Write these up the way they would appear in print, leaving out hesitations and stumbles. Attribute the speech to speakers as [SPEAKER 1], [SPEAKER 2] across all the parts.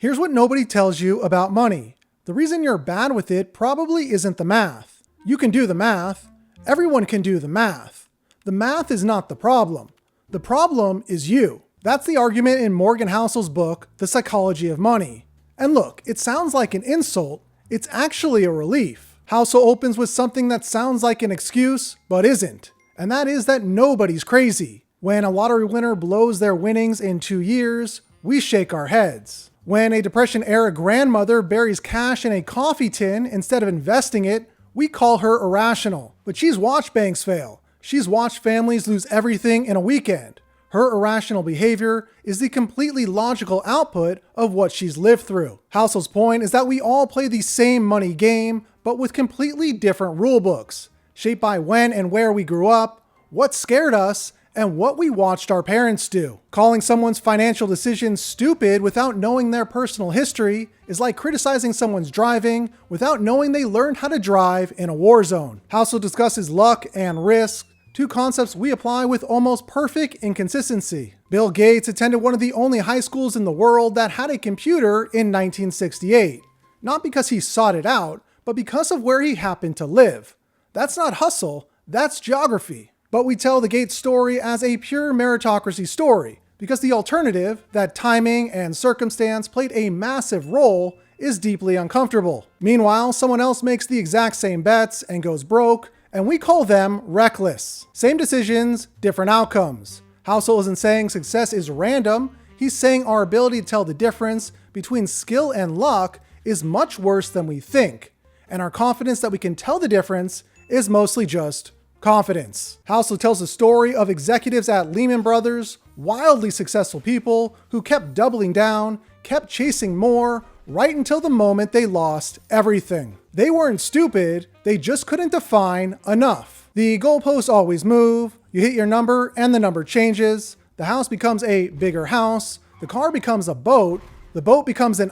[SPEAKER 1] Here's what nobody tells you about money. The reason you're bad with it probably isn't the math. You can do the math. Everyone can do the math. The math is not the problem. The problem is you. That's the argument in Morgan Housel's book, The Psychology of Money. And look, it sounds like an insult. It's actually a relief. Housel opens with something that sounds like an excuse, but isn't. And that is that nobody's crazy. When a lottery winner blows their winnings in 2 years, we shake our heads. When a Depression-era grandmother buries cash in a coffee tin instead of investing it, we call her irrational. But she's watched banks fail. She's watched families lose everything in a weekend. Her irrational behavior is the completely logical output of what she's lived through. Housel's point is that we all play the same money game, but with completely different rule books, shaped by when and where we grew up, what scared us, and what we watched our parents do. Calling someone's financial decisions stupid without knowing their personal history is like criticizing someone's driving without knowing they learned how to drive in a war zone. Housel discusses luck and risk, two concepts we apply with almost perfect inconsistency. Bill Gates attended one of the only high schools in the world that had a computer in 1968. Not because he sought it out, but because of where he happened to live. That's not hustle, that's geography. But we tell the Gates story as a pure meritocracy story, because the alternative, that timing and circumstance played a massive role, is deeply uncomfortable. Meanwhile, someone else makes the exact same bets and goes broke, and we call them reckless. Same decisions, different outcomes. Housel isn't saying success is random, he's saying our ability to tell the difference between skill and luck is much worse than we think, and our confidence that we can tell the difference is mostly just confidence. Housel tells the story of executives at Lehman Brothers, wildly successful people who kept doubling down, kept chasing more, right until the moment they lost everything. They weren't stupid, they just couldn't define enough. The goalposts always move, you hit your number and the number changes, the house becomes a bigger house, the car becomes a boat, the boat becomes an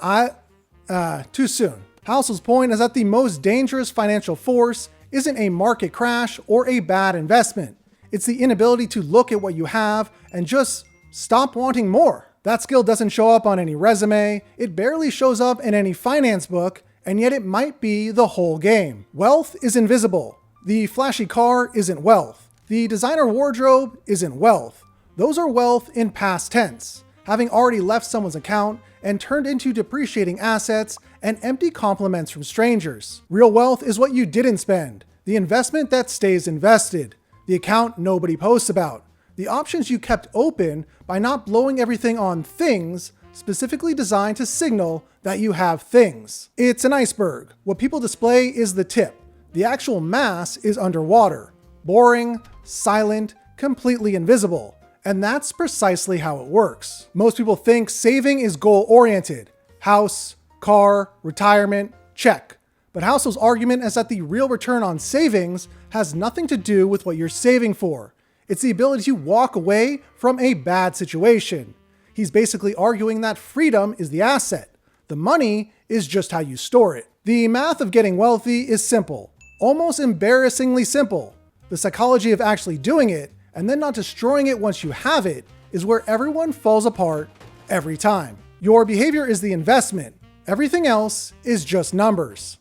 [SPEAKER 1] too soon. Housel's point is that the most dangerous financial force isn't a market crash or a bad investment. It's the inability to look at what you have and just stop wanting more. That skill doesn't show up on any resume, it barely shows up in any finance book, and yet it might be the whole game. Wealth is invisible. The flashy car isn't wealth. The designer wardrobe isn't wealth. Those are wealth in past tense, having already left someone's account and turned into depreciating assets and empty compliments from strangers. Real wealth is what you didn't spend, the investment that stays invested, the account nobody posts about, the options you kept open by not blowing everything on things specifically designed to signal that you have things. It's an iceberg. What people display is the tip. The actual mass is underwater, boring, silent, completely invisible. And that's precisely how it works. Most people think saving is goal-oriented. House, car, retirement, check. But Housel's argument is that the real return on savings has nothing to do with what you're saving for. It's the ability to walk away from a bad situation. He's basically arguing that freedom is the asset. The money is just how you store it. The math of getting wealthy is simple, almost embarrassingly simple. The psychology of actually doing it and then not destroying it once you have it is where everyone falls apart every time. Your behavior is the investment. Everything else is just numbers.